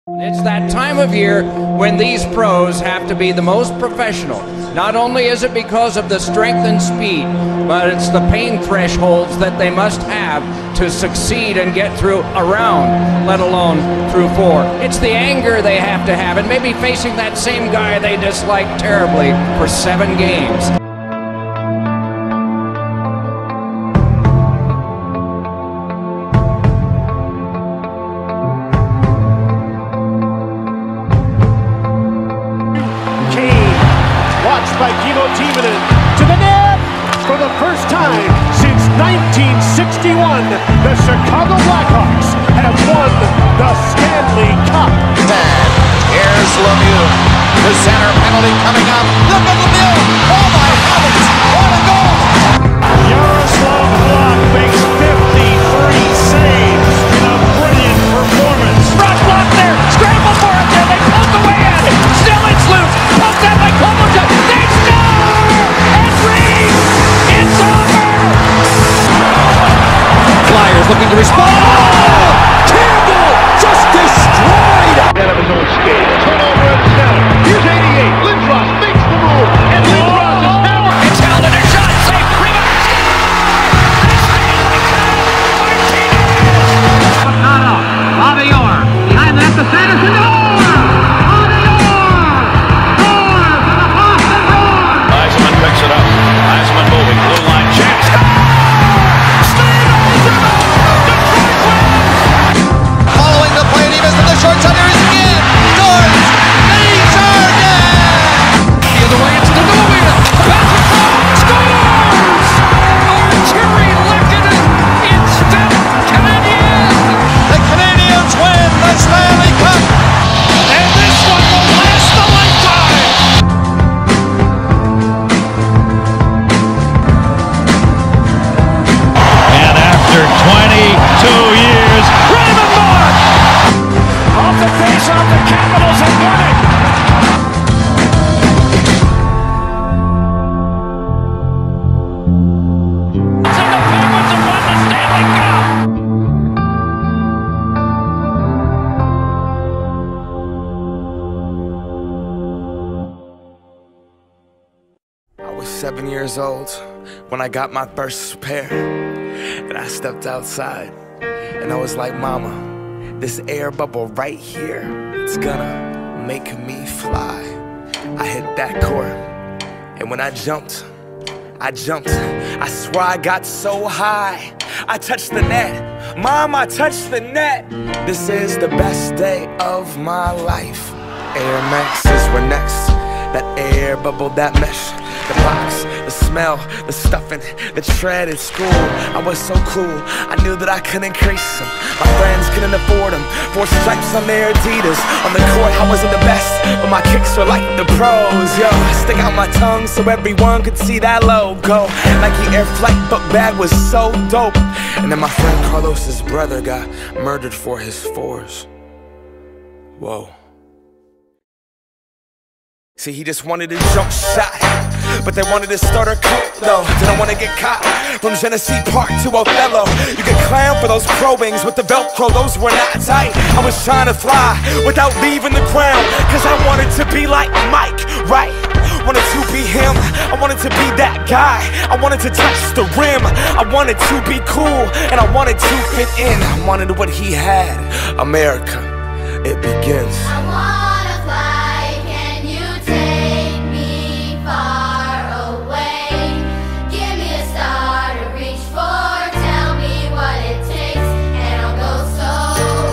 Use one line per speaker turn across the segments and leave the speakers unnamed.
It's that time of year when these pros have to be the most professional. Not only is it because of the strength and speed, but it's the pain thresholds that they must have to succeed and get through a round, let alone through four. It's the anger they have to have, and maybe facing that same guy they dislike terribly for 7 games.
By Kimmo Timonen to the net! For the first time since 1961, the Chicago Blackhawks have won the Stanley Cup.
Here's Lemieux. The center penalty coming up. Look at Lemieux! Oh my heavens! What a goal!
Yaroslav Blok makes 53 saves in a brilliant performance.
Brock blocked there! Scramble for it there! They pulled away at it! Still it's loose! Poked out by Klobuchar! They score! And Reeves! It's over!
Flyers looking to respond! Campbell just destroyed!
Out of his own skate. Turnover at center. Here's 88. Lindros makes the move. And Lindros is power.
It's held in a shot! Safe! Rebound!
Mercado, Bobby Orr, behind the net to Sanderson, Orr! Bobby Orr! Scores for the Boston Bruins!
Heisman picks it up. Heisman moving, blue line chance.
Following the play, and he missed the short side. There he is again. Scores! Desjardins!
The other way, it's Denovia! Patrick Roy scores! Arturi Lehkonen instead of Canadiens!
The Canadiens win the Stanley Cup!
And this one will last a lifetime!
And after 22 years,
Raymond Mark! Off the face off the Capitals have won it! And the Penguins have won the Stanley Cup!
I was 7 years old when I got my first pair, and I stepped outside, and I was like, Mama, this air bubble right here, it's gonna make me fly. I hit that court, and when I jumped, I swear I got so high, I touched the net. Mom, I touched the net. This is the best day of my life. Air Maxes were next. That air bubble, that mesh, the box, the smell, the stuffing, the tread at school. I was so cool, I knew that I couldn't crease them. My friends couldn't afford them. 4 stripes on their Adidas. On the court, I wasn't the best, but my kicks were like the pros. Yo, I stick out my tongue so everyone could see that logo. Nike Air Flight book bag was so dope. And then my friend Carlos's brother got murdered for his 4s. Whoa. See, he just wanted a jump shot, but they wanted to start a cult, though. Didn't want to get caught. From Genesee Park to Othello, you could clown for those pro wings with the Velcro, those were not tight. I was trying to fly without leaving the ground, cause I wanted to be like Mike, right? Wanted to be him, I wanted to be that guy. I wanted to touch the rim, I wanted to be cool, and I wanted to fit in. I wanted what he had. America, it begins.
I wanna fly, can you take me far away? Give me a star to reach for, tell me what it takes, and I'll go so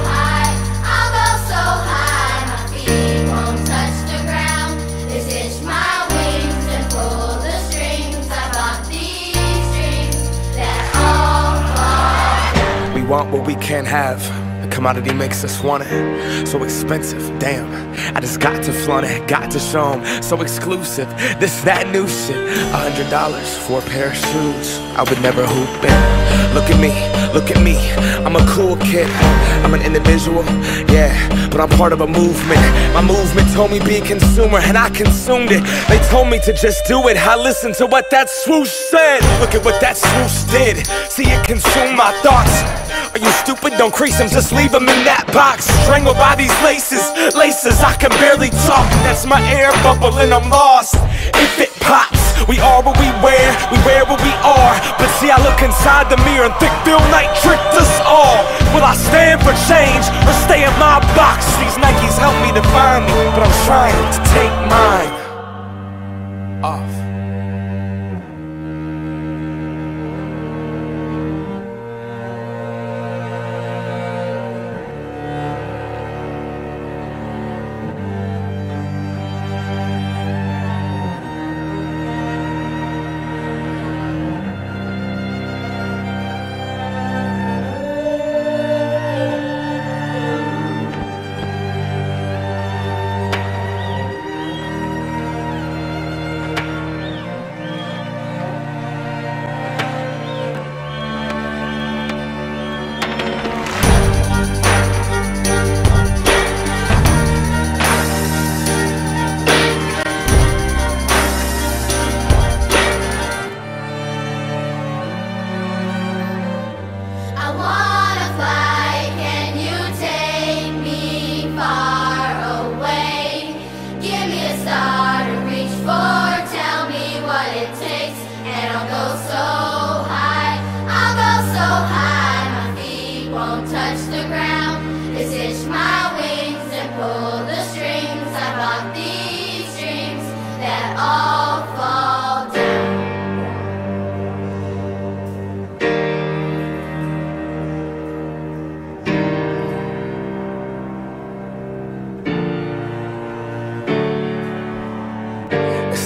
high, my feet won't touch the ground. Just hitch my wings and pull the strings. I bought these dreams that all fall.
We want what we can't have. The commodity makes us want it. So expensive, damn. I just got to flaunt it, got to show 'em. So exclusive, this, that new shit. $100 for a pair of shoes. I would never hoop in. Look at me, I'm a cool kid. I'm an individual, yeah, but I'm part of a movement. My movement told me be a consumer, and I consumed it. They told me to just do it, I listened to what that swoosh said. Look at what that swoosh did. See, it consumed my thoughts. Are you stupid? Don't crease them, just leave them in that box. Strangled by these laces, I can barely talk. That's my air bubble and I'm lost. If it pops, we are what we wear what we are. But see, I look inside the mirror and think Phil Knight tricked us all. Will I stand for change or stay in my box? These Nikes help me define me, but I'm trying to take mine off.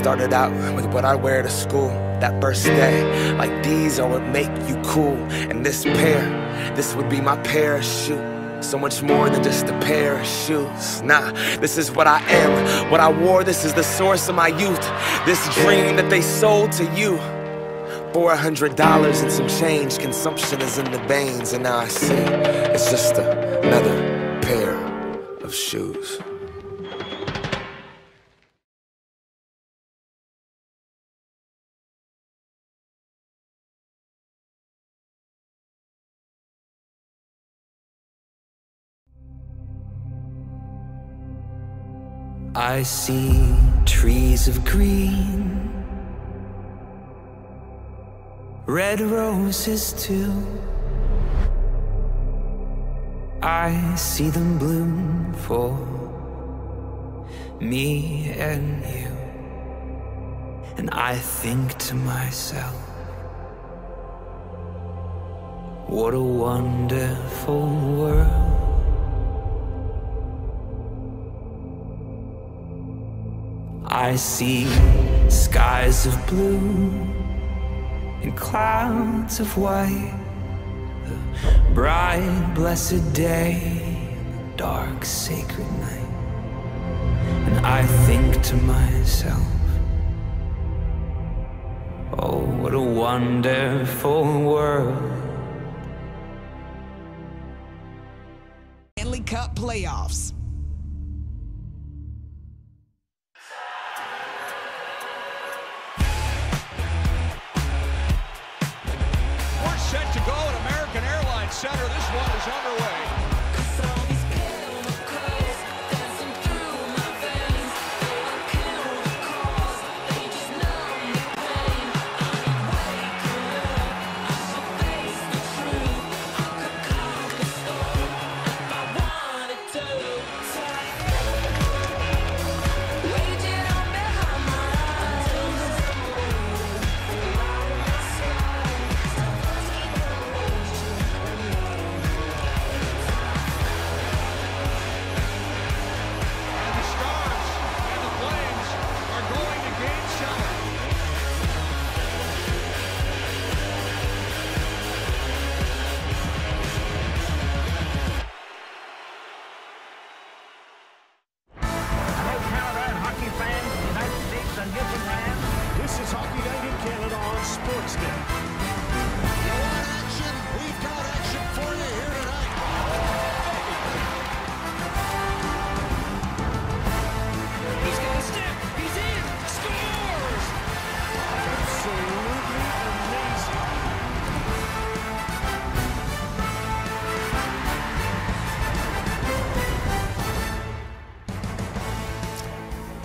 Started out with what I wear to school that first day. Like these are what make you cool. And this pair, this would be my parachute. So much more than just a pair of shoes. Nah, this is what I am, what I wore. This is the source of my youth. This dream that they sold to you. $400 and some change. Consumption is in the veins. And now I see it's just another pair of shoes.
I see trees of green, red roses too. I see them bloom for me and you. And I think to myself, what a wonderful world. I see skies of blue and clouds of white, the bright, blessed day, the dark, sacred night. And I think to myself, oh, what a wonderful world.
Stanley Cup playoffs.
Set to go at American Airlines Center. This one is underway.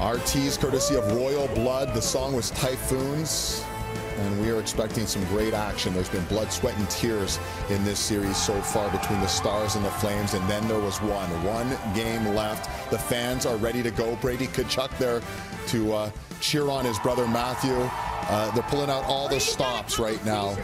Our tease courtesy of Royal Blood. The song was Typhoons, and we are expecting some great action. There's been blood, sweat, and tears in this series so far between the Stars and the Flames, and then there was one game left. The fans are ready to go. Brady Tkachuk there to cheer on his brother Matthew. They're pulling out all the stops right now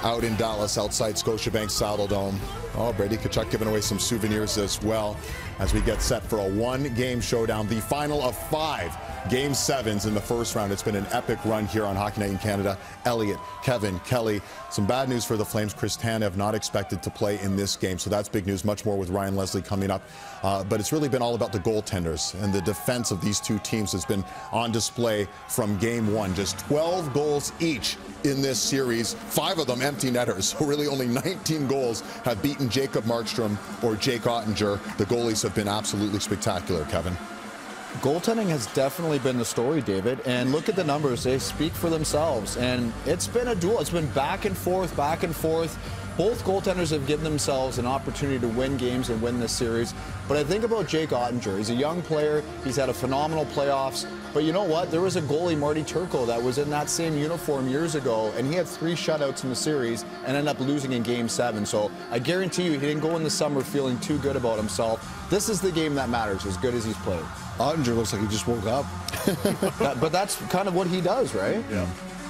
out in Dallas outside Scotiabank Saddledome. Oh, Brady Tkachuk giving away some souvenirs as well as we get set for a one-game showdown, the final of 5 Game 7s in the first round. It's been an epic run here on Hockey Night in Canada. Elliott, Kevin, Kelly. Some bad news for the Flames. Chris Tanev not expected to play in this game, so that's big news. Much more with Ryan Leslie coming up. But it's really been all about the goaltenders, and the defense of these two teams has been on display from Game 1. Just 12 goals each in this series, 5 of them empty netters. So really only 19 goals have beaten Jacob Markstrom or Jake Ottinger. The goalies have been absolutely spectacular, Kevin.
Goaltending has definitely been the story, David, and look at the numbers. They speak for themselves, and it's been a duel. It's been back and forth, back and forth. Both goaltenders have given themselves an opportunity to win games and win this series. But I think about Jake Ottinger. He's a young player. He's had a phenomenal playoffs. But you know what? There was a goalie, Marty Turco, that was in that same uniform years ago, and he had 3 shutouts in the series and ended up losing in Game 7. So I guarantee you he didn't go in the summer feeling too good about himself. This is the game that matters, as good as he's played.
Ottinger looks like he just woke up.
But that's kind of what he does, right?
Yeah.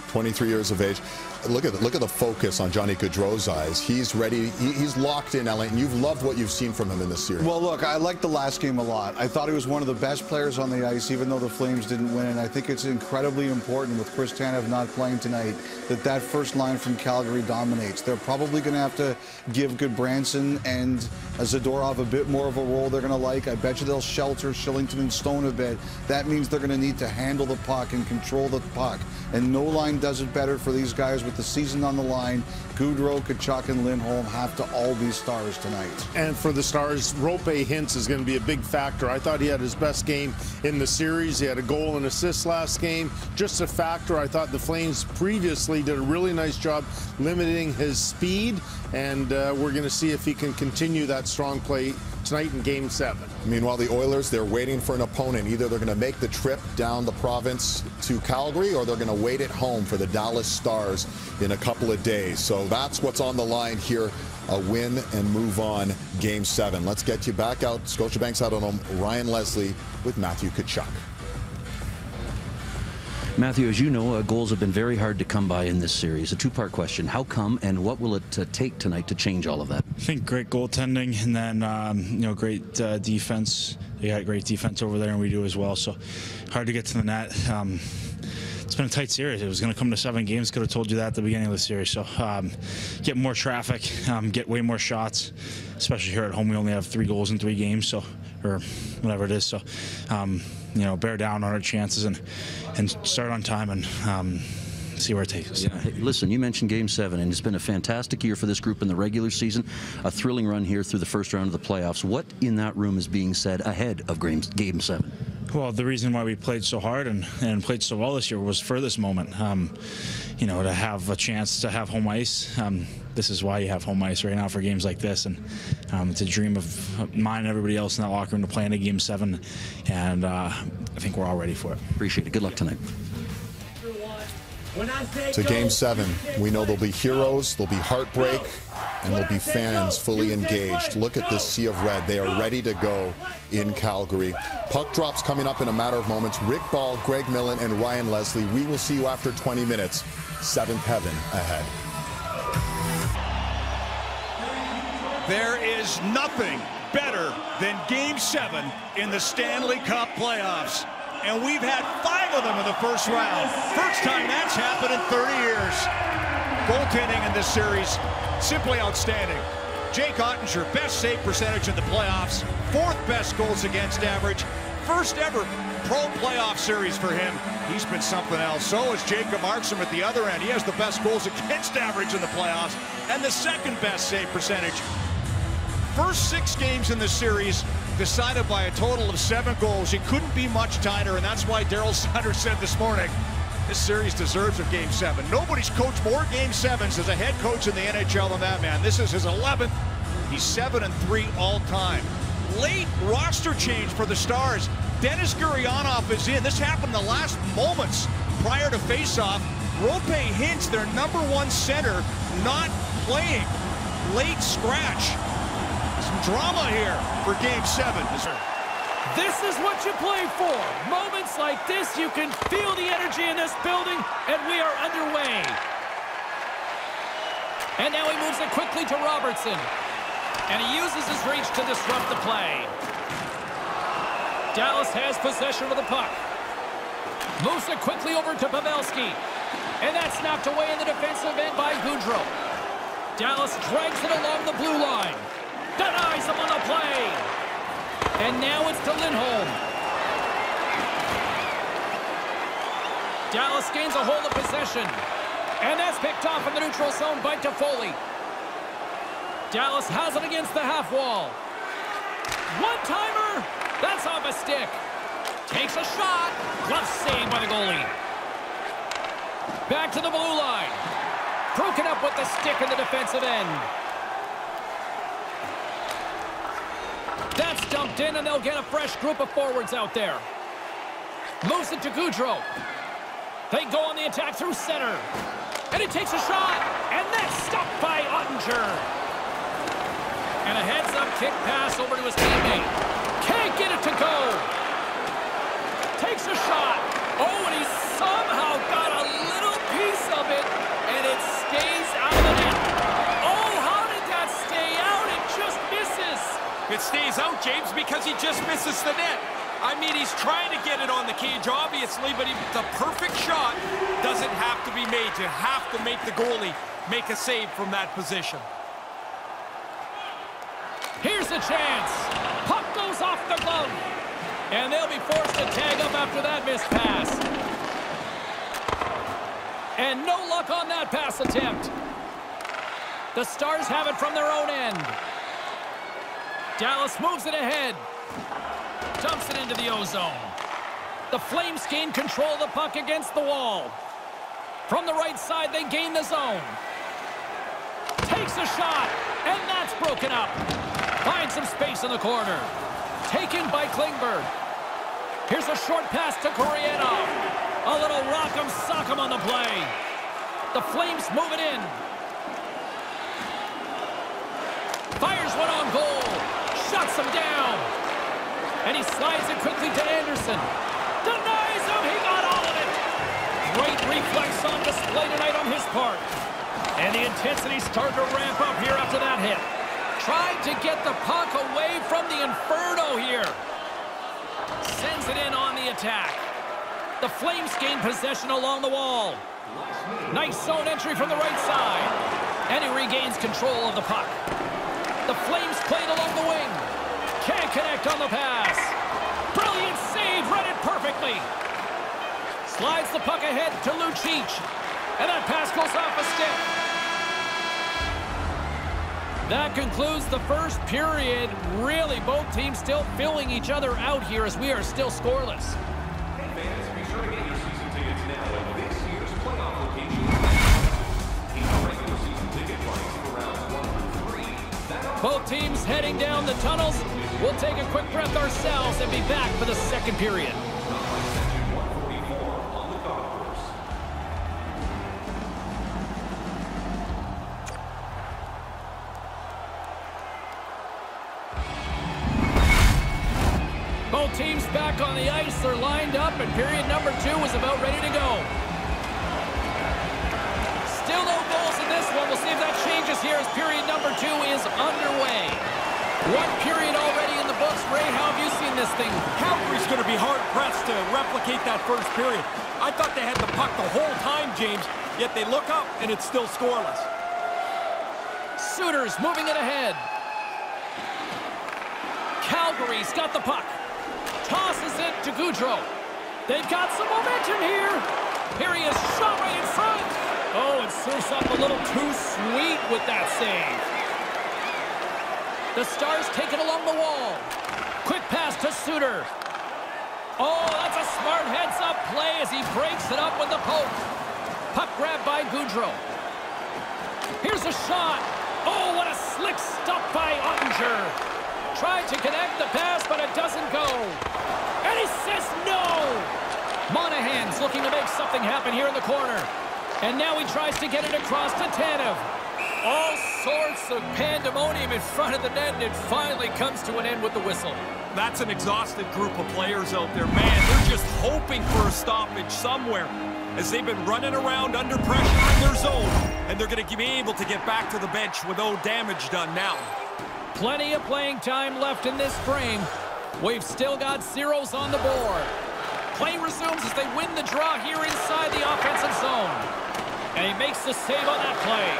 23 years of age. Look at the focus on Johnny Gaudreau's eyes. He's ready. He's locked in, Ellen. And you've loved what you've seen from him in this series.
Well, look, I liked the last game a lot. I thought he was one of the best players on the ice, even though the Flames didn't win. And I think it's incredibly important with Chris Tanev not playing tonight that first line from Calgary dominates. They're probably going to have to give Goodbranson and Zadorov a bit more of a role they're going to like. I bet you they'll shelter Shillington and Stone a bit. That means they're going to need to handle the puck and control the puck. And no line does it better for these guys with the season on the line. Gaudreau, Tkachuk, and Lindholm have to all be stars tonight.
And for the Stars, Rope Hintz is going to be a big factor. I thought he had his best game in the series. He had a goal and assist last game. Just a factor. I thought the Flames previously did a really nice job limiting his speed, and we're going to see if he can continue that strong play tonight in Game 7.
Meanwhile, the Oilers, they're waiting for an opponent. Either they're going to make the trip down the province to Calgary, or they're going to wait at home for the Dallas Stars in a couple of days. So that's what's on the line here. A win and move on Game 7. Let's get you back out Scotiabank Saddledome. Ryan Leslie with Matthew Tkachuk.
Matthew, as you know, goals have been very hard to come by in this series. A 2-part question. How come, and what will it take tonight to change all of that?
I think great goaltending, and then great defense. They got great defense over there, and we do as well. So hard to get to the net. It's been a tight series. It was going to come to 7 games. Could have told you that at the beginning of the series. So get more traffic, get way more shots, especially here at home. We only have 3 goals in 3 games, so or whatever it is. So bear down on our chances and start on time and see where it takes us.
Yeah. Hey, listen, you mentioned Game 7, and it's been a fantastic year for this group in the regular season. A thrilling run here through the first round of the playoffs. What in that room is being said ahead of Game 7?
Well, the reason why we played so hard and played so well this year was for this moment. To have a chance to have home ice. This is why you have home ice right now for games like this, and it's a dream of mine and everybody else in that locker room to play in a Game 7, and I think we're all ready for it.
Appreciate it. Good luck tonight.
To Game 7, we know there'll be heroes, there'll be heartbreak, and there'll be fans fully engaged. Look at this sea of red. They are ready to go in Calgary. Puck drops coming up in a matter of moments. Rick Ball, Greg Millen, and Ryan Leslie. We will see you after 20 minutes. 7th heaven ahead.
There is nothing better than Game 7 in the Stanley Cup playoffs. And we've had 5 of them in the first round. First time that's happened in 30 years. Goaltending in this series, simply outstanding. Jake Ottinger, best save percentage in the playoffs. 4th best goals against average. First ever pro playoff series for him. He's been something else. So is Jacob Markstrom at the other end. He has the best goals against average in the playoffs and the 2nd best save percentage. First 6 games in the series decided by a total of 7 goals. It couldn't be much tighter, and that's why Daryl Sutter said this morning, this series deserves a Game 7. Nobody's coached more Game 7s as a head coach in the NHL than that man. This is his 11th. He's 7-3 all time. late roster change for the Stars. Denis Gurianov is in. This happened the last moments prior to faceoff. Roope Hintz, their #1 center, not playing. Late scratch. Some drama here for Game 7.
This is what you play for. Moments like this, you can feel the energy in this building, and we are underway. And now he moves it quickly to Robertson. And he uses his reach to disrupt the play. Dallas has possession of the puck. Moves it quickly over to Pavelski. And that's knocked away in the defensive end by Gaudreau. Dallas drags it along the blue line. Denies him on the play. And now it's to Lindholm. Dallas gains a hold of possession. And that's picked off in the neutral zone by Toffoli. Dallas has it against the half wall. One-timer. That's off a stick. Takes a shot. Glove save by the goalie. Back to the blue line. Broken up with the stick in the defensive end. That's dumped in, and they'll get a fresh group of forwards out there. Moves it to Gaudreau. They go on the attack through center. And he takes a shot. And that's stopped by Ottinger. And a heads-up kick pass over to his teammate. Can't get it to go. Takes a shot. Oh, and he somehow got a little piece of it, and it stays out of the net. Oh, how did that stay out? It just misses.
It stays out, James, because he just misses the net. I mean, he's trying to get it on the cage, obviously, but the perfect shot doesn't have to be made. You have to make the goalie make a save from that position.
Here's a chance. Puck goes off the glove. And they'll be forced to tag up after that missed pass. And no luck on that pass attempt. The Stars have it from their own end. Dallas moves it ahead. Dumps it into the O-zone. The Flames gain control of the puck against the wall. From the right side, they gain the zone. Takes a shot, and that's broken up. Finds some space in the corner. Taken by Klingberg. Here's a short pass to Gurianov. A little rock'em sock'em on the play. The Flames move it in. Fires one on goal. Shuts him down. And he slides it quickly to Anderson. Denies him. He got all of it. Great reflex on display tonight on his part. And the intensity started to ramp up here after that hit. Tried to get the puck away from the Inferno here. Sends it in on the attack. The Flames gain possession along the wall. Nice zone entry from the right side. And he regains control of the puck. The Flames played along the wing. Can't connect on the pass. Brilliant save, read it perfectly. Slides the puck ahead to Lucic. And that pass goes off a stick. That concludes the first period. Really, both teams still filling each other out here as we are still scoreless.
Hey fans, be sure to get your season tickets now at this year's playoff location. Regular season ticket price for rounds 1 through 3.
Both teams heading down the tunnels. We'll take a quick breath ourselves and be back for the second period. Both teams back on the ice. They're lined up, and period number 2 is about ready to go. Still no goals in this one. We'll see if that changes here as period number 2 is underway. One period already in the books. Ray, how have you seen this thing?
Calgary's going to be hard-pressed to replicate that first period. I thought they had the puck the whole time, James, yet they look up, and it's still scoreless.
Suter's moving it ahead. Calgary's got the puck. Tosses it to Gaudreau. They've got some momentum here. Here he is, shot right in front. Oh, and surfs up a little too sweet with that save. The Stars take it along the wall. Quick pass to Suter. Oh, that's a smart heads-up play as he breaks it up with the poke. Puck grabbed by Gaudreau. Here's a shot. Oh, what a slick stop by Ottinger. tried to connect the pass, but it doesn't go. And he says no. Monahan's looking to make something happen here in the corner. And now he tries to get it across to Tanev. All sorts of pandemonium in front of the net, and it finally comes to an end with the whistle.
That's an exhausted group of players out there. Man, they're just hoping for a stoppage somewhere as they've been running around under pressure in their zone, and they're going to be able to get back to the bench with no damage done now.
Plenty of playing time left in this frame. We've still got zeros on the board. Play resumes as they win the draw here inside the offensive zone. And he makes the save on that play.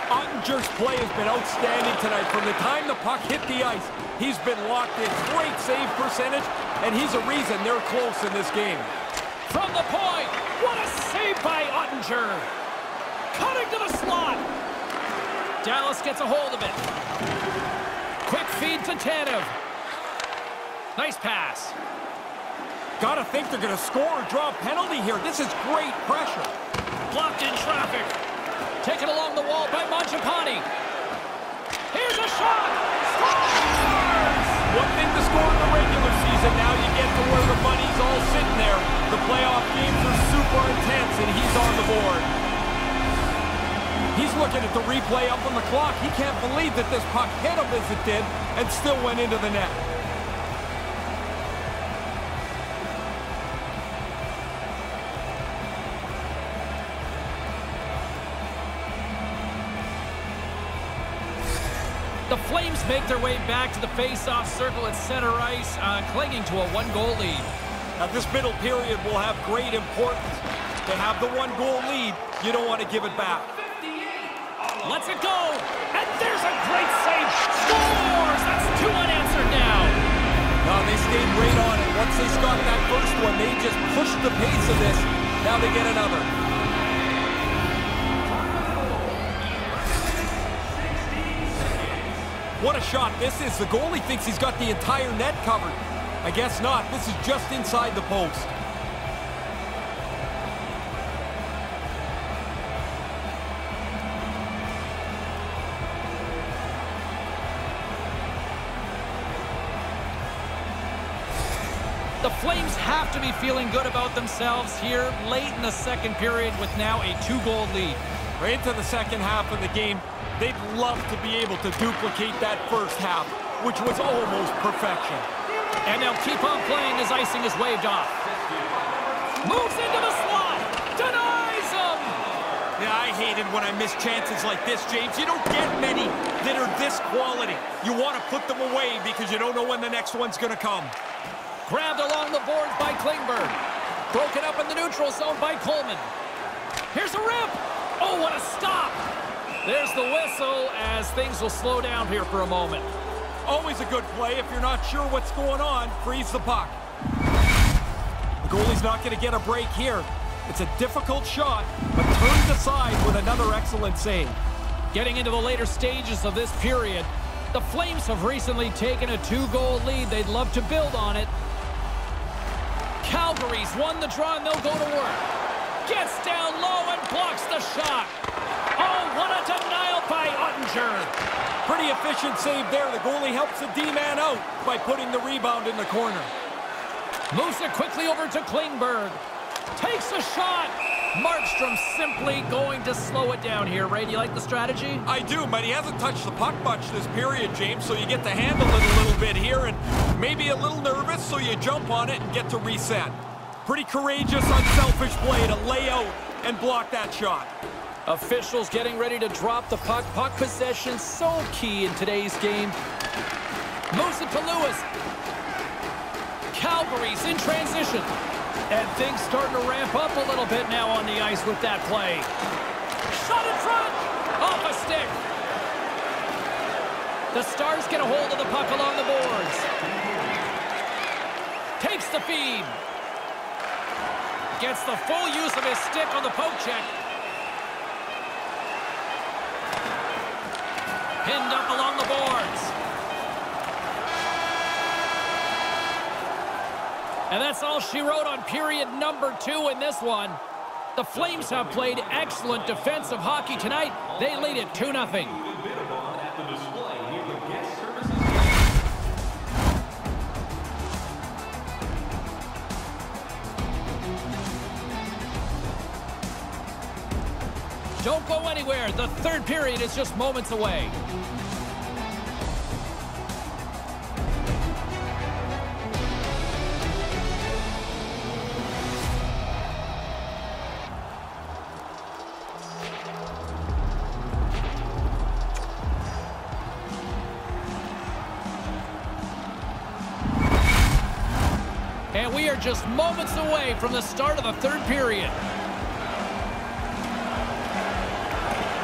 Ottinger's play has been outstanding tonight. From the time the puck hit the ice, he's been locked in. Great save percentage, and he's a reason they're close in this game.
From the point, what a save by Ottinger. Cutting to the slot. Dallas gets a hold of it. Quick feed to Tanev. Nice pass.
Gotta think they're gonna score or draw a penalty here. This is great pressure.
Blocked in traffic. Taken along the wall by Mangiapane. Here's a shot. Scores!
One thing to score in the regular season. Now you get to where the money's all sitting there. The playoff games are super intense, and he's on the board. He's looking at the replay up on the clock. He can't believe that this puck hit him as it did and still went into the net.
The Flames make their way back to the face-off circle at center ice, clinging to a one-goal lead.
Now, this middle period will have great importance. To have the one-goal lead, you don't want to give it back.
Lets it go, and there's a great save. Scores! That's two unanswered now.
No, they stayed right on it. Once they got that first one, they just pushed the pace of this. Now they get another. What a shot this is. The goalie thinks he's got the entire net covered. I guess not. This is just inside the post.
The Flames have to be feeling good about themselves here late in the second period with now a two-goal lead.
Right into the second half of the game, they'd love to be able to duplicate that first half, which was almost perfection.
And they'll keep on playing as icing is waved off. Moves into the slot, denies him!
Yeah, I hate it when I miss chances like this, James. You don't get many that are this quality. You want to put them away because you don't know when the next one's going to come.
Grabbed along the boards by Klingberg. Broken up in the neutral zone by Coleman. Here's a rip! Oh, what a stop! There's the whistle as things will slow down here for a moment.
Always a good play. If you're not sure what's going on, freeze the puck. The goalie's not going to get a break here. It's a difficult shot, but turned aside with another excellent save.
Getting into the later stages of this period, the Flames have recently taken a two-goal lead. They'd love to build on it. Calgary's won the draw, and they'll go to work. Gets down low and blocks the shot. Oh, what a denial by Ottinger.
Pretty efficient save there. The goalie helps the D-man out by putting the rebound in the corner.
Moves it quickly over to Klingberg. Takes a shot. Markstrom simply going to slow it down here. Ray, do you like the strategy?
I do, but he hasn't touched the puck much this period, James, so you get to handle it a little bit here and maybe a little nervous, so you jump on it and get to reset. Pretty courageous, unselfish play to lay out and block that shot.
Officials getting ready to drop the puck. Puck possession so key in today's game. Moves it to Lewis. Calgary's in transition. And things starting to ramp up a little bit now on the ice with that play. Shot in front! Off a stick. The Stars get a hold of the puck along the boards. Takes the feed. Gets the full use of his stick on the poke check. Pinned up along the boards. And that's all she wrote on period number 2 in this one. The Flames have played excellent defensive hockey tonight. They lead it 2-0. Don't go anywhere. The third period is just moments away. And we are just moments away from the start of the third period.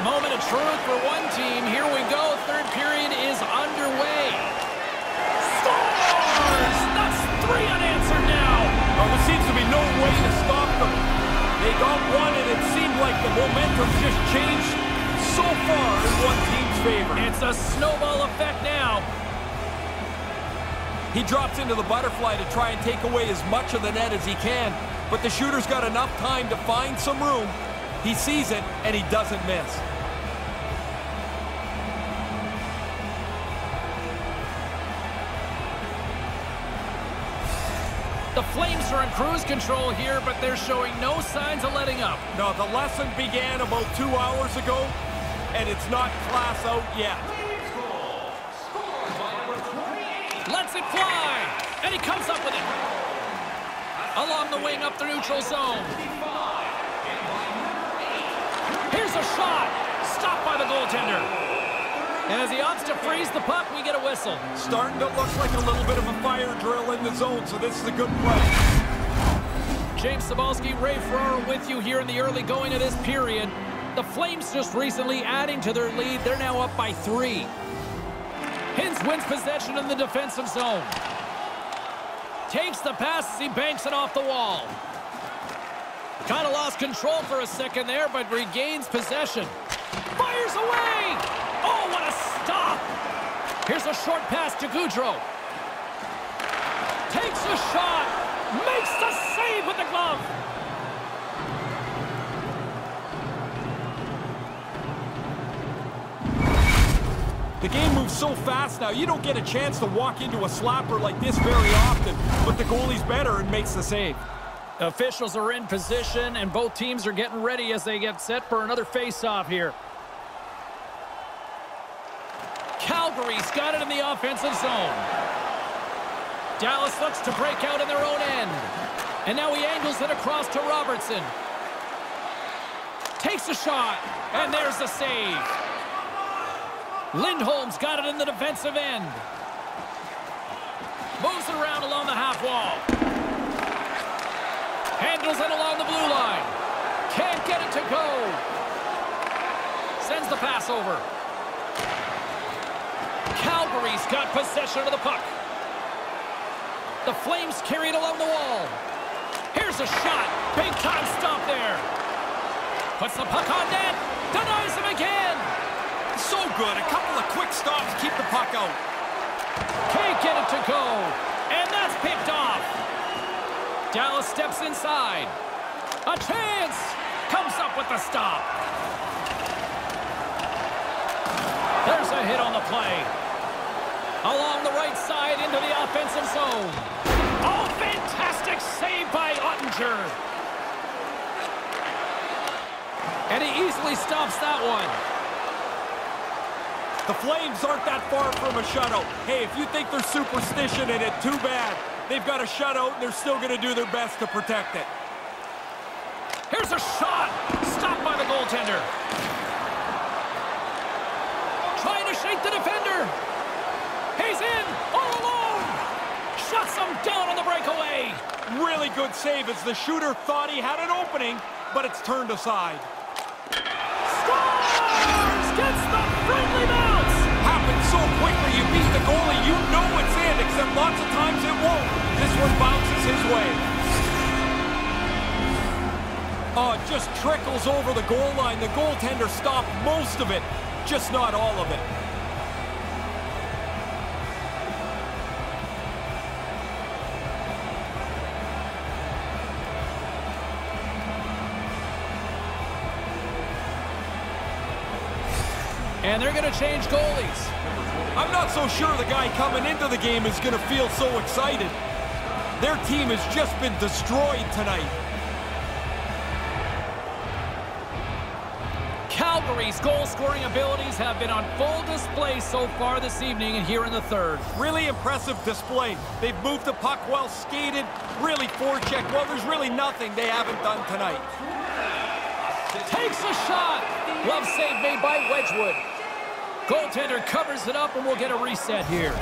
Moment of truth for one team. Here we go. Third period is underway. Scores! That's 3 unanswered now.
Well, there seems to be no way to stop them. They got one, and it seemed like the momentum just changed so far in one team's favor.
It's a snowball effect now.
He drops into the butterfly to try and take away as much of the net as he can, but the shooter's got enough time to find some room. He sees it, and he doesn't miss.
The Flames are in cruise control here, but they're showing no signs of letting up.
No, the lesson began about 2 hours ago, and it's not class out yet.
Lets it fly, and he comes up with it. Along the wing up the neutral zone. Here's a shot. Stopped by the goaltender. And as he opts to freeze the puck, we get a whistle.
Starting to look like a little bit of a fire drill in the zone, so this is a good play.
James Cybulski, Ray Ferraro with you here in the early going of this period. The Flames just recently adding to their lead. They're now up by 3. Hintz wins possession in the defensive zone. Takes the pass as he banks it off the wall. Kind of lost control for a second there, but regains possession. Fires away! Oh, what a stop! Here's a short pass to Gaudreau. Takes a shot. Makes the save with the glove.
The game moves so fast now, you don't get a chance to walk into a slapper like this very often, but the goalie's better and makes the save.
Officials are in position, and both teams are getting ready as they get set for another face-off here. Calgary's got it in the offensive zone. Dallas looks to break out in their own end. And now he angles it across to Robertson. Takes a shot, and there's the save. Lindholm's got it in the defensive end. Moves it around along the half wall. Handles it along the blue line. Can't get it to go. Sends the pass over. Calgary's got possession of the puck. The Flames carry it along the wall. Here's a shot. Big time stop there. Puts the puck on net. Denies him again.
So good. A couple of quick stops keep the puck out.
Can't get it to go. And that's picked off. Dallas steps inside. A chance. Comes up with the stop. There's a hit on the play. Along the right side into the offensive zone. Oh, fantastic save by Ottinger. And he easily stops that one.
The Flames aren't that far from a shutout. Hey, if you think they're superstition in it, too bad. They've got a shutout, and they're still going to do their best to protect it.
Here's a shot. Stopped by the goaltender. Trying to shake the defender. He's in, all alone. Shuts him down on the breakaway.
Really good save as the shooter thought he had an opening, but it's turned aside.
Scores! Gets the friendly bounce.
Happens so quickly, you beat the goalie, you know it's in, except lots of times it won't. This one bounces his way. Oh, it just trickles over the goal line. The goaltender stopped most of it, just not all of it.
And they're going to change goalies.
I'm not so sure the guy coming into the game is going to feel so excited. Their team has just been destroyed tonight.
Calgary's goal-scoring abilities have been on full display so far this evening and here in the third.
Really impressive display. They've moved the puck well, skated, really forechecked. Well, there's really nothing they haven't done tonight.
Takes a shot. Glove save made by Wedgwood. Goaltender covers it up, and we'll get a reset here.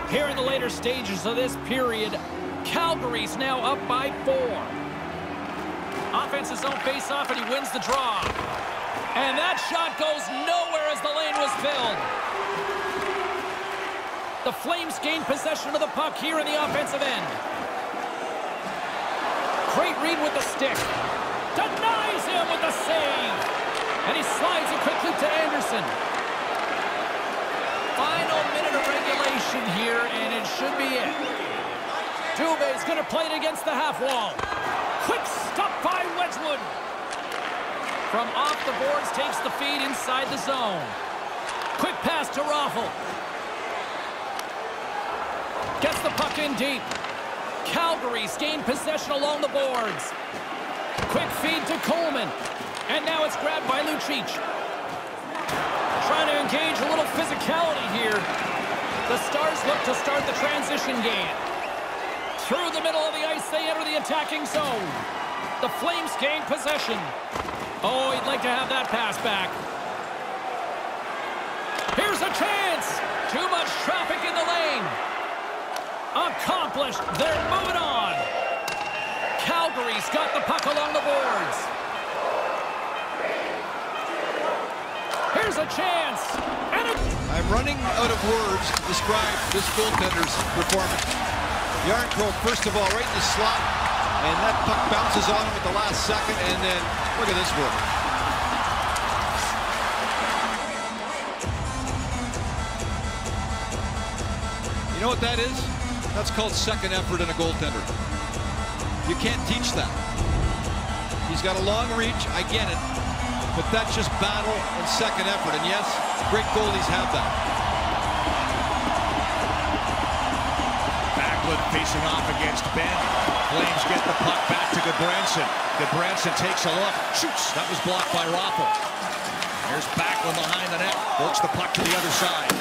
Here in the later stages of this period, Calgary's now up by 4. Offense's own face-off, and he wins the draw. And that shot goes nowhere as the lane was filled. The Flames gain possession of the puck here in the offensive end. Great read with the stick. Denies him with the save. And he slides it quickly to Anderson. Final minute of regulation here, and it should be it. Dubé's going to play it against the half wall. Quick stop by Wedgwood. From off the boards, takes the feed inside the zone. Quick pass to Raffl. Gets the puck in deep. Calgary's gained possession along the boards. Quick feed to Coleman. And now it's grabbed by Lucic. Trying to engage a little physicality here. The Stars look to start the transition game. Through the middle of the ice, they enter the attacking zone. The Flames gain possession. Oh, he'd like to have that pass back. Here's a chance. Too much traffic in the lane. Accomplished. They're moving on. Calgary's got the puck along the boards. Here's a chance. And
I'm running out of words to describe this goaltender's performance. Yarncroke, first of all, right in the slot, and that puck bounces on him at the last second, and then look at this work. You know what that is? That's called second effort in a goaltender. You can't teach that. He's got a long reach, I get it, but that's just battle and second effort, and yes, great goalies have that. Backlund facing off against Ben. Flames get the puck back to Goodbranson. Goodbranson takes a look, shoots. That was blocked by Raffl. Here's Backlund behind the net, works the puck to the other side.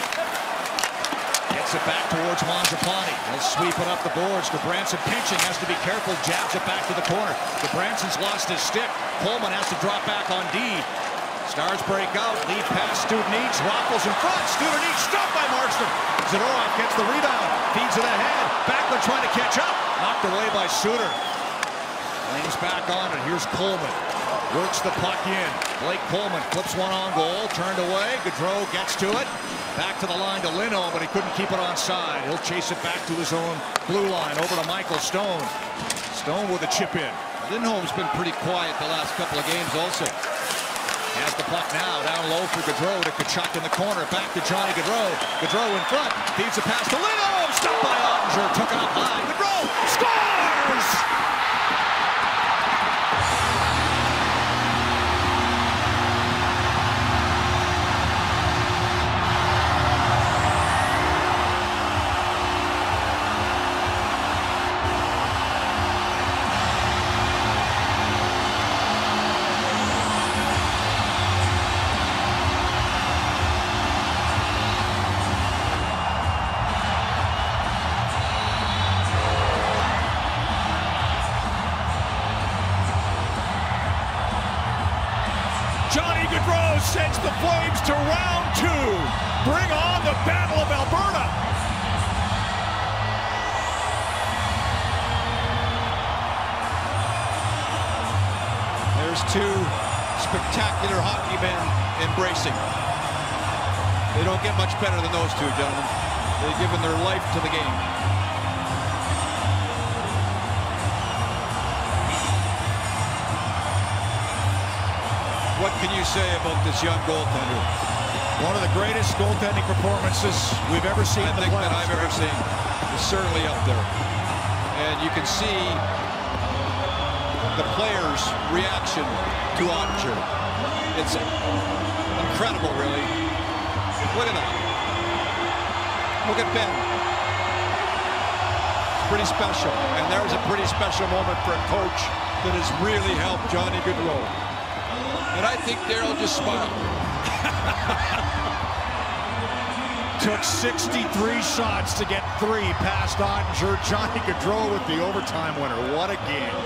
Gets it back towards Mangiapane. He'll sweep it up the boards. Goodbranson pinching, has to be careful, jabs it back to the corner. Goodbranson's lost his stick. Coleman has to drop back on D. Stars break out, lead pass, Studenic. Raffl's in front, Studenic stopped by Markstrom. Zadorov gets the rebound, feeds it ahead. Backlund trying to catch up, knocked away by Suter. Flames back on it, here's Coleman. Works the puck in. Blake Coleman flips one on goal, turned away. Gaudreau gets to it. Back to the line to Lindholm, but he couldn't keep it onside. He'll chase it back to his own blue line, over to Michael Stone. Stone with a chip in. Lindholm's been pretty quiet the last couple of games also. Has the puck now, down low for Gaudreau to Tkachuk in the corner. Back to Johnny Gaudreau. Gaudreau in front, feeds a pass to Lindholm. Stopped by Ottinger, took it up high. Gaudreau scores! Johnny Gaudreau sends the Flames to round 2. Bring on the Battle of Alberta. There's two spectacular hockey men embracing. They don't get much better than those two, gentlemen. They've given their life to the game. What can you say about this young goaltender? One of the greatest goaltending performances we've ever seen in the playoffs. That I've ever seen. Is certainly up there. And you can see the players' reaction to Ottinger. It's incredible, really. Look at that. Look at Ben. pretty special. And there's a pretty special moment for a coach that has really helped Johnny Gaudreau.
And I think Darryl just smiled.
Took 63 shots to get 3 past Ottinger. Johnny Gaudreau with the overtime winner. What a game.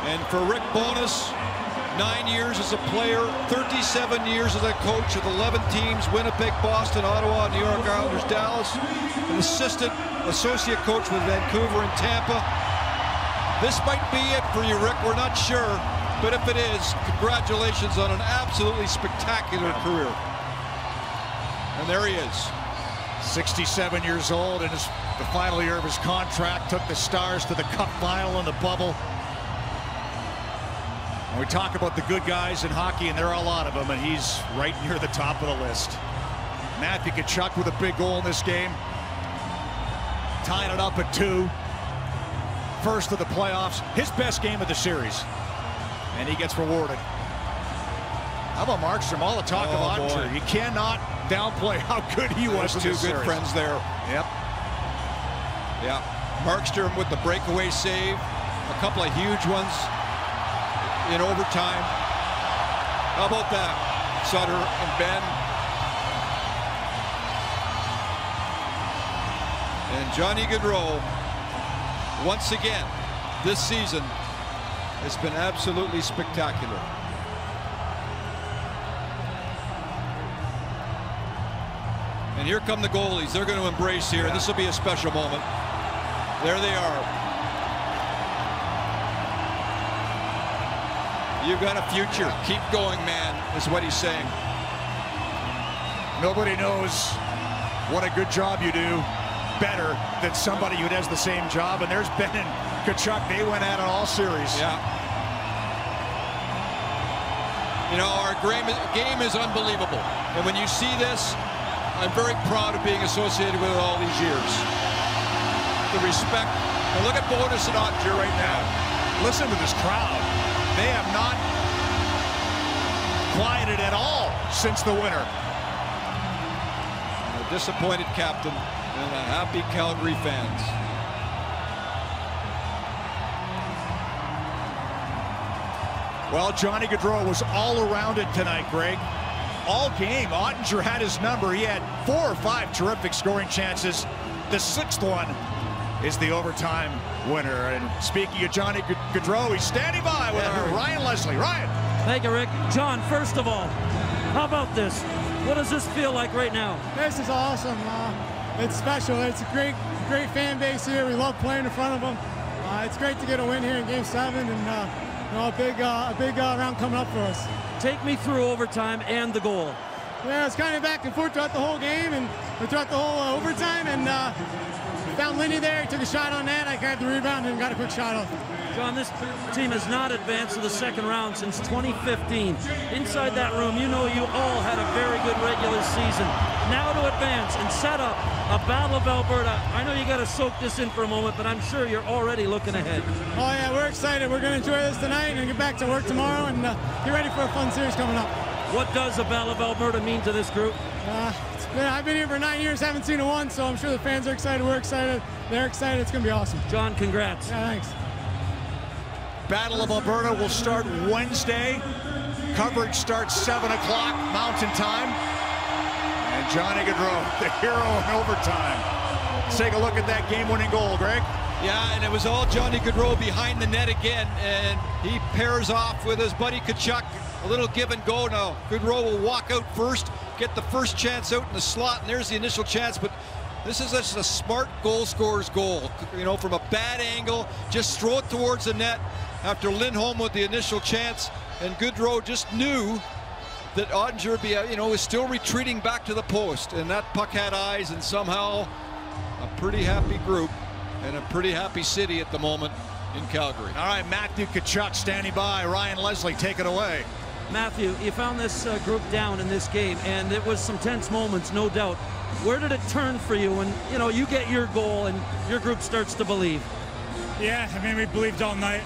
And for Rick Bowness, 9 years as a player, 37 years as a coach with 11 teams, Winnipeg, Boston, Ottawa, New York Islanders, Dallas, an associate coach with Vancouver and Tampa. This might be it for you, Rick. We're not sure, but if it is, congratulations on an absolutely spectacular career. And there he is.
67 years old, and the final year of his contract took the Stars to the Cup final in the bubble. And we talk about the good guys in hockey, and there are a lot of them, and he's right near the top of the list. Matthew Tkachuk with a big goal in this game, tying it up at 2. First of the playoffs, his best game of the series, and he gets rewarded. How about Markstrom? All the talk of Ottinger. You cannot downplay how good he was.
Two good friends there.
Yep.
Yeah. Markstrom with the breakaway save. A couple of huge ones in overtime. How about that? Sutter and Ben. And Johnny Gaudreau, once again, this season has been absolutely spectacular. And here come the goalies. They're going to embrace here. This will be a special moment. There they are. You've got a future. Keep going, man, is what he's saying.
Nobody knows what a good job you do better than somebody who does the same job. And there's Ben and Tkachuk. They went at it all series.
Yeah. You know, our game is unbelievable. And when you see this, I'm very proud of being associated with it all these years. The respect. And look at Bowness and Ottinger right now.
Listen to this crowd. They have not quieted at all since the winter.
A disappointed captain and a happy Calgary fans.
Well, Johnny Gaudreau was all around it tonight, Greg. All game, Ottinger had his number. He had 4 or 5 terrific scoring chances. The 6th one is the overtime winner. And speaking of Johnny Gaudreau, he's standing by with our Ryan Leslie. Ryan.
Thank you, Rick. John, first of all, how about this? What does this feel like right now?
This is awesome. It's special. It's a great fan base here. We love playing in front of them. It's great to get a win here in Game 7, and you know, a big round coming up for us.
Take me through overtime and the goal.
Yeah, it's kind of back and forth throughout the whole game and throughout the whole overtime. And found Lindy there. He took a shot on that. I grabbed the rebound and got a quick shot off.
John, this team has not advanced to the second round since 2015. Inside that room, you know you all had a very good regular season. Now to advance and set up a Battle of Alberta. I know you got to soak this in for a moment, but I'm sure you're already looking ahead.
Oh, yeah, we're excited. We're going to enjoy this tonight and get back to work tomorrow and get ready for a fun series coming up.
What does a Battle of Alberta mean to this group?
I've been here for 9 years, haven't seen a one, so I'm sure the fans are excited. We're excited. They're excited. It's going to be awesome.
John, congrats.
Yeah, thanks.
Battle of Alberta will start Wednesday. Coverage starts 7 o'clock Mountain Time. And Johnny Gaudreau, the hero in overtime. Let's take a look at that game-winning goal, Greg.
Yeah, and it was all Johnny Gaudreau behind the net again, and he pairs off with his buddy Tkachuk. A little give and go now. Gaudreau will walk out first, get the first chance out in the slot, and there's the initial chance, but this is just a smart goal scorer's goal. You know, from a bad angle, just throw it towards the net after Lindholm with the initial chance, and Gaudreau just knew that Ottinger was still retreating back to the post, and that puck had eyes, and somehow a pretty happy group and a pretty happy city at the moment in Calgary.
All right, Matthew Tkachuk standing by. Ryan Leslie, take it away.
Matthew, you found this group down in this game, and it was some tense moments, no doubt. Where did it turn for you when, you know, you get your goal and your group starts to believe?
Yeah, I mean, we believed all night.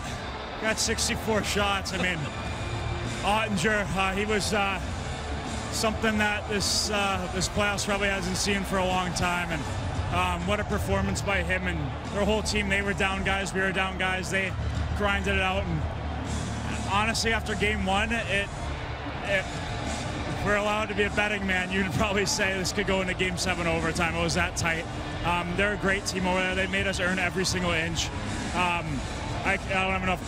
Got 64 shots. I mean, Ottinger, he was something that this playoffs probably hasn't seen for a long time, and What a performance by him and their whole team. They were down guys, we were down guys. They grinded it out, and honestly, after game one, if we're allowed to be a betting man, you'd probably say this could go into game 7 overtime. It was that tight. They're a great team over there. They made us earn every single inch. I don't have enough,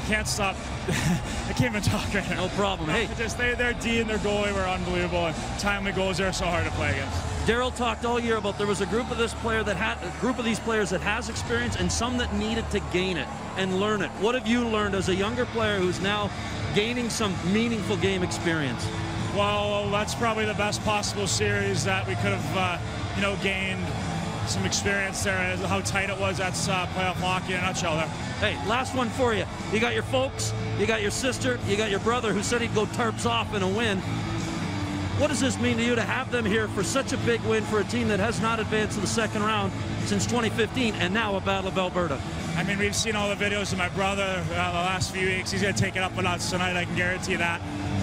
can't stop. I can't even talk right now.
No problem. Hey,
just their D and their goalie were unbelievable, and timely goals are so hard to play against.
Daryl talked all year about there was a group of these players that has experience and some that needed to gain it and learn it. What have you learned as a younger player who's now gaining some meaningful game experience?
Well, that's probably the best possible series that we could have, gained some experience there. How tight it was. That's playoff hockey in a nutshell there.
Hey, last one for you. You got your folks, you got your sister, you got your brother who said he'd go tarps off in a win. What does this mean to you to have them here for such a big win for a team that has not advanced to the second round since 2015 and now a Battle of Alberta?
I mean, we've seen all the videos of my brother the last few weeks. He's going to take it up a notch tonight, I can guarantee that.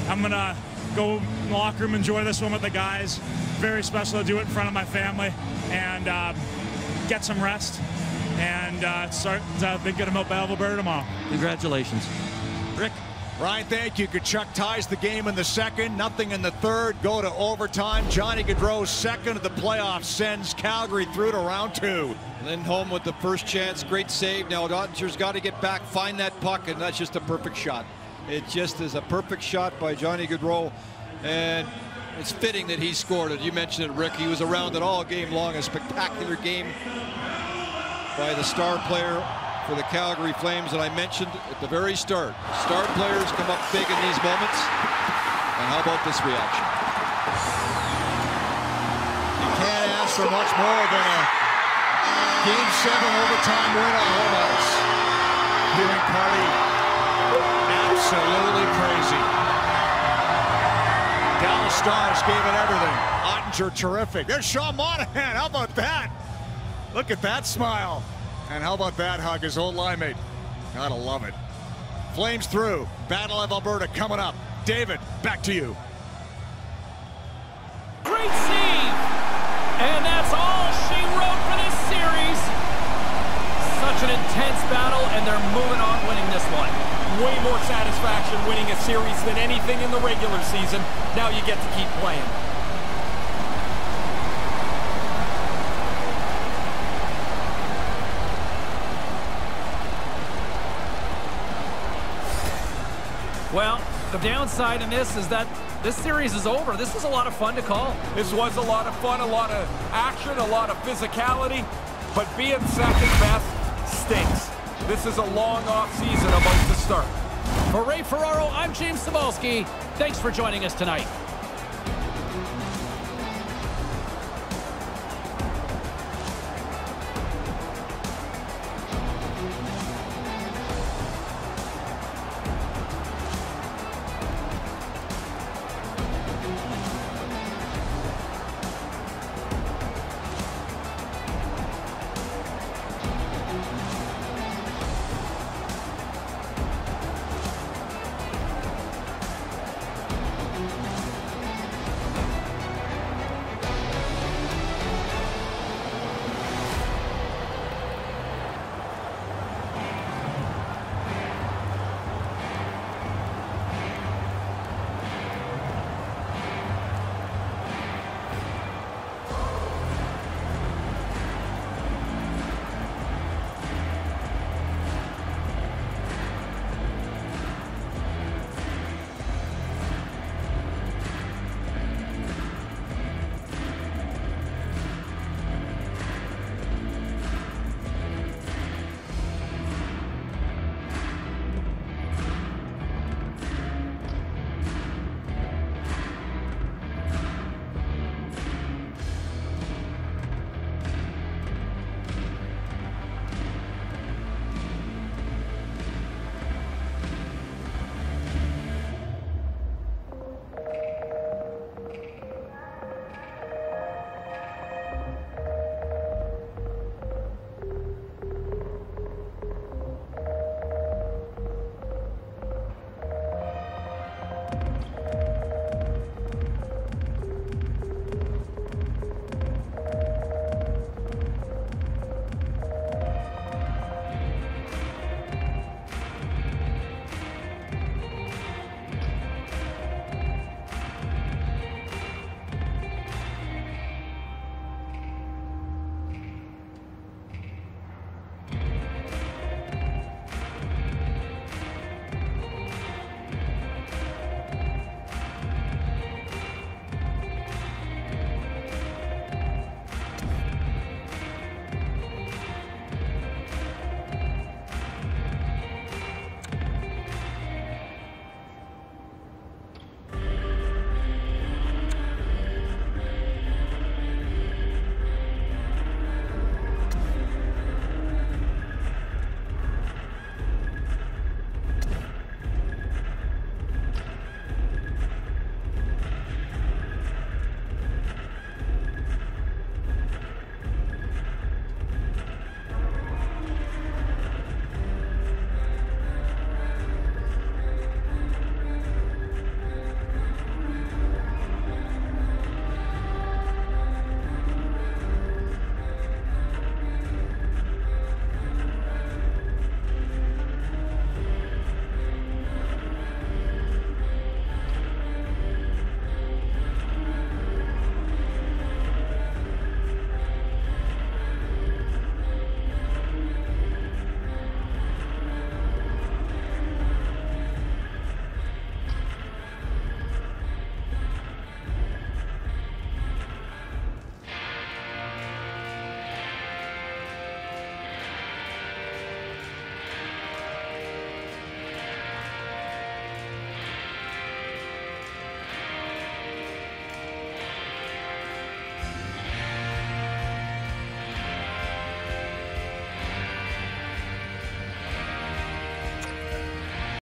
I'm going to go in the locker room, enjoy this one with the guys. Very special to do it in front of my family and get some rest and start thinking about Battle of Alberta tomorrow.
Congratulations. Rick?
Ryan, thank you. Tkachuk ties the game in the second, nothing in the third, go to overtime. Johnny Gaudreau's second of the playoffs sends Calgary through to round 2.
Lindholm with the first chance, great save. Now Ottinger's got to get back, find that puck, and that's just a perfect shot. It just is a perfect shot by Johnny Gaudreau, and it's fitting that he scored it. You mentioned it, Rick. He was around it all game long. A spectacular game by the star player for the Calgary Flames that I mentioned at the very start. Star players come up big in these moments. And how about this reaction?
You can't ask for much more than a Game 7 overtime win on home ice. Feeling Carly absolutely crazy. Dallas Stars gave it everything. Ottinger terrific. There's Sean Monahan. How about that? Look at that smile. And how about that hug, his old line mate? Gotta love it. Flames through. Battle of Alberta coming up. David, back to you.
Great save! And that's all she wrote for this series. Such an intense battle, and they're moving on winning this one.
Way more satisfaction winning a series than anything in the regular season. Now you get to keep playing.
Well, the downside in this is that this series is over. This was a lot of fun to call.
This was a lot of fun, a lot of action, a lot of physicality, but being second best stinks. This is a long off season about to start.
For Ray Ferraro, I'm James Cybulski. Thanks for joining us tonight.